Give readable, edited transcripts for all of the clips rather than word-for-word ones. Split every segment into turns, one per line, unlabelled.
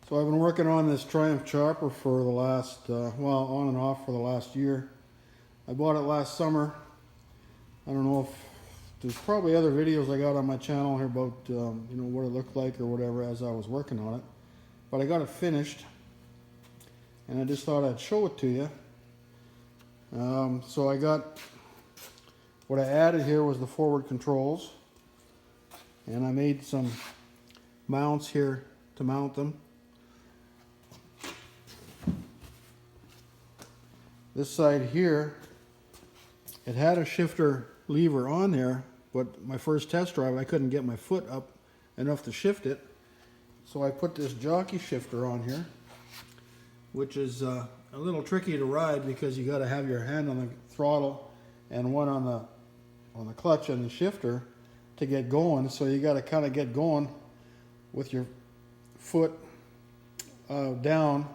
So I've been working on this Triumph chopper for the last, well, on and off for the last year. I bought it last summer. I don't know if there's probably other videos I got on my channel here about, you know, what it looked like or whatever as I was working on it. But I got it finished, and I just thought I'd show it to you. So I got, what I added here was the forward controls, and I made some mounts here to mount them. This side here, it had a shifter lever on there, but my first test drive I couldn't get my foot up enough to shift it. So I put this jockey shifter on here, which is a little tricky to ride because you got to have your hand on the throttle and one on the clutch and the shifter to get going. So you got to kind of get going with your foot down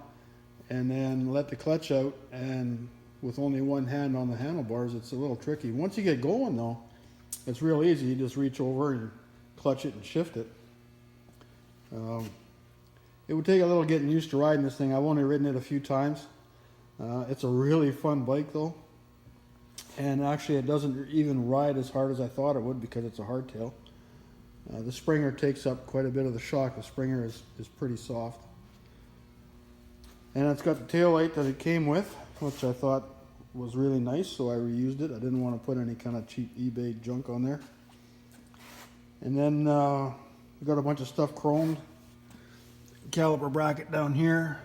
and then let the clutch out, and with only one hand on the handlebars it's a little tricky. Once you get going though, it's real easy. You just reach over and clutch it and shift it. It would take a little getting used to riding this thing. I've only ridden it a few times. It's a really fun bike though, and actually it doesn't even ride as hard as I thought it would because it's a hardtail. The Springer takes up quite a bit of the shock. The Springer is pretty soft. And it's got the tail light that it came with, which I thought was really nice, so I reused it. I didn't want to put any kind of cheap eBay junk on there. And then we got a bunch of stuff chromed. Caliper bracket down here,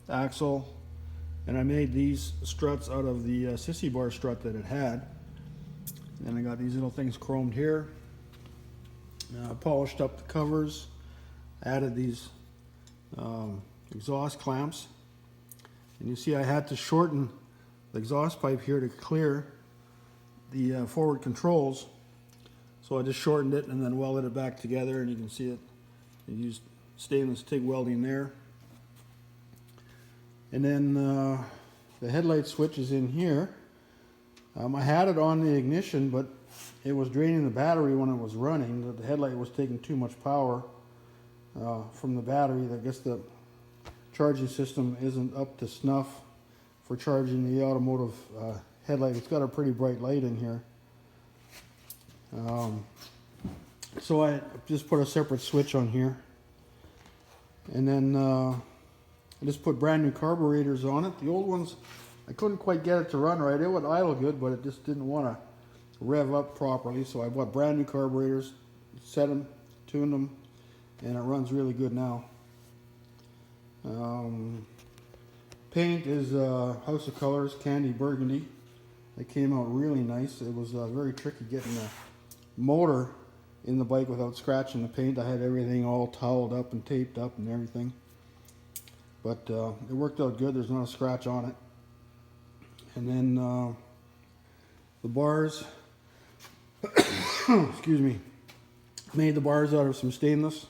axle, and I made these struts out of the sissy bar strut that it had. And then I got these little things chromed here. Polished up the covers, added these exhaust clamps, and you see I had to shorten the exhaust pipe here to clear the forward controls, so I just shortened it and then welded it back together, and you can see it. I used stainless TIG welding there. And then the headlight switch is in here. I had it on the ignition, but it was draining the battery when it was running. The headlight was taking too much power from the battery. I guess the charging system isn't up to snuff for charging the automotive headlight. It's got a pretty bright light in here. So I just put a separate switch on here. And then I just put brand new carburetors on it. The old ones, I couldn't quite get it to run right. It would idle good, but it just didn't want to rev up properly. So I bought brand new carburetors, set them, tuned them, and it runs really good now. Paint is House of Colors Candy Burgundy. It came out really nice. It was very tricky getting the motor in the bike without scratching the paint. I had everything all toweled up and taped up and everything, but it worked out good. There's not a scratch on it. And then the bars, excuse me, made the bars out of some stainless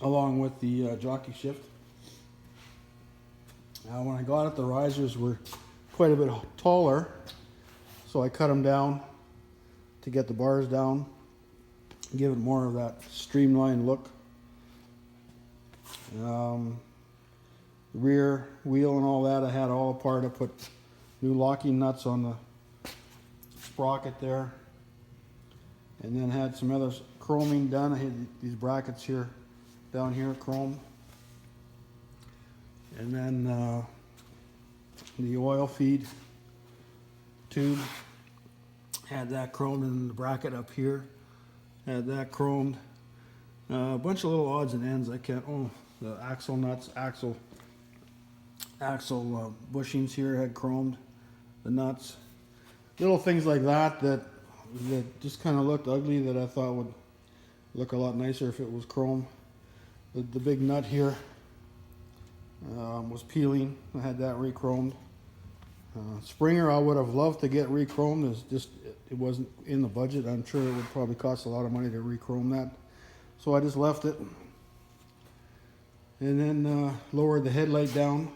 along with the jockey shift. Now when I got it, the risers were quite a bit taller, so I cut them down to get the bars down, give it more of that streamlined look. Rear wheel and all that I had all apart. I put new locking nuts on the sprocket there, and then had some other chroming done. I had these brackets here, down here, chrome. And then the oil feed tube, had that chromed, in the bracket up here, had that chromed. A bunch of little odds and ends. I can't, the axle nuts, axle bushings here had chromed, the nuts. Little things like that that just kind of looked ugly that I thought would look a lot nicer if it was chrome. The big nut here was peeling. I had that re-chromed. Springer I would have loved to get re-chromed. It wasn't in the budget. I'm sure it would probably cost a lot of money to re-chrome that. So I just left it. And then lowered the headlight down.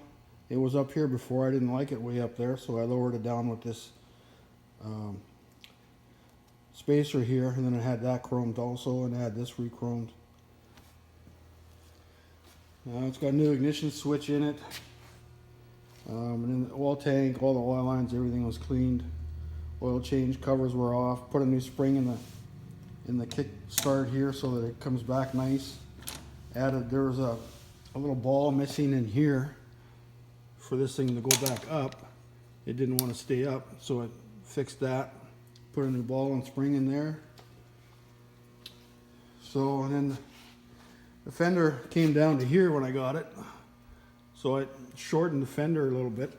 It was up here before. I didn't like it way up there, so I lowered it down with this spacer here, and then I had that chromed also, and I had this re-chromed. It's got a new ignition switch in it. And in the oil tank, all the oil lines, everything was cleaned. Oil change, covers were off. Put a new spring in the kick start here so that it comes back nice. There was a little ball missing in here for this thing to go back up. It didn't want to stay up, so I fixed that. Put a new ball and spring in there. So, and then the fender came down to here when I got it. So I shortened the fender a little bit,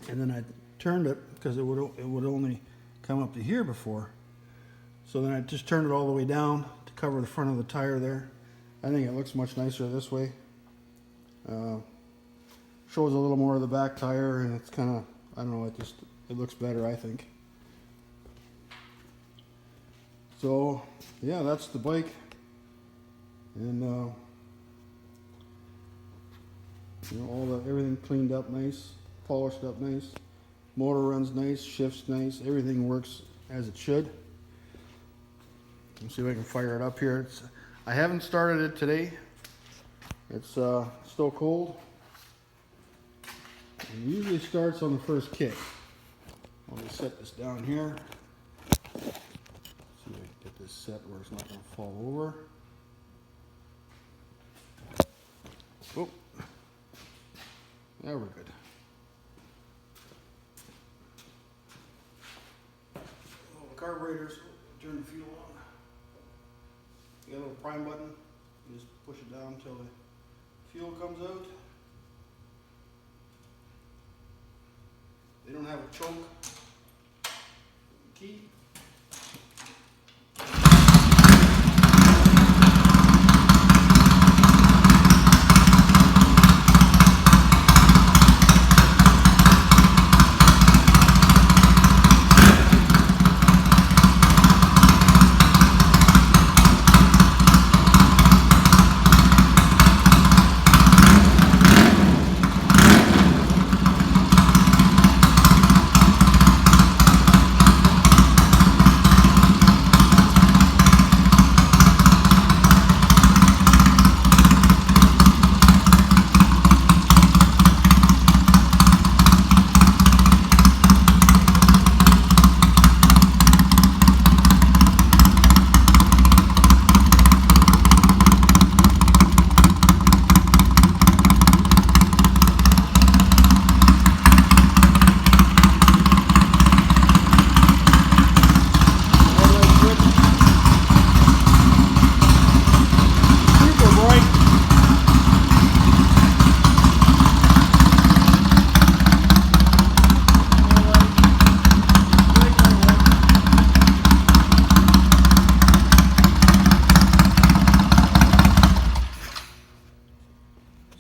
and then I turned it because it would only come up to here before. So then I just turned it all the way down to cover the front of the tire there. I think it looks much nicer this way. Shows a little more of the back tire, and it's kind of, I don't know, it looks better, I think. So yeah, that's the bike, and you know, everything cleaned up nice, polished up nice. Motor runs nice, shifts nice, everything works as it should. Let's see if I can fire it up here. I haven't started it today. It's still cold. It usually starts on the first kick. I'll just set this down here. See if I can get this set where it's not going to fall over. Oh, there we're good. Oh, the carburetors, turn the fuel on. You got a little prime button. You just push it down until the fuel comes out. They don't have a choke key.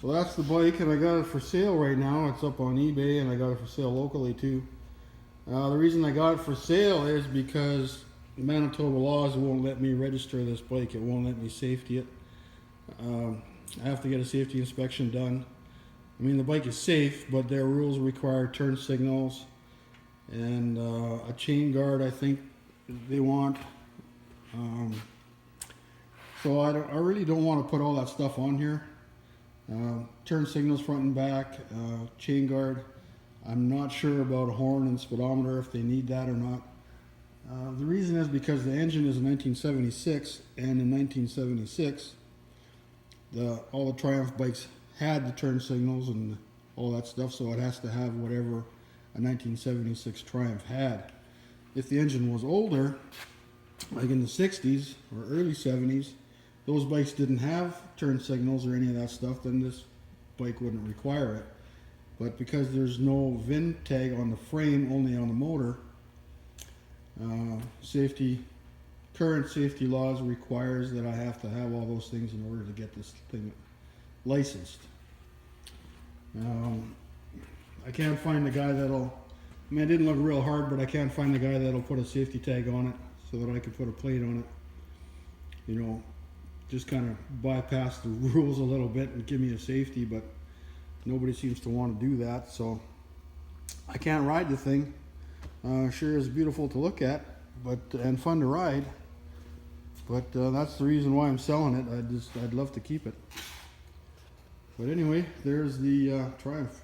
So that's the bike, and I got it for sale right now. It's up on eBay, and I got it for sale locally too. The reason I got it for sale is because the Manitoba laws won't let me register this bike. It won't let me safety it. I have to get a safety inspection done. I mean, the bike is safe, but their rules require turn signals and a chain guard, I think they want. So I really don't want to put all that stuff on here. Turn signals front and back, chain guard. I'm not sure about a horn and speedometer, if they need that or not. The reason is because the engine is a 1976, and in 1976 all the Triumph bikes had the turn signals and all that stuff, so it has to have whatever a 1976 Triumph had. If the engine was older, like in the 60s or early 70s, those bikes didn't have turn signals or any of that stuff, then this bike wouldn't require it. But because there's no VIN tag on the frame, only on the motor, current safety laws requires that I have to have all those things in order to get this thing licensed. I can't find the guy that'll, I mean, it didn't look real hard, but I can't find the guy that'll put a safety tag on it so that I could put a plate on it. You know, just kind of bypass the rules a little bit and give me a safety, but nobody seems to want to do that, so I can't ride the thing. Sure is beautiful to look at, but and fun to ride, but that's the reason why I'm selling it. I'd love to keep it. But anyway, there's the Triumph.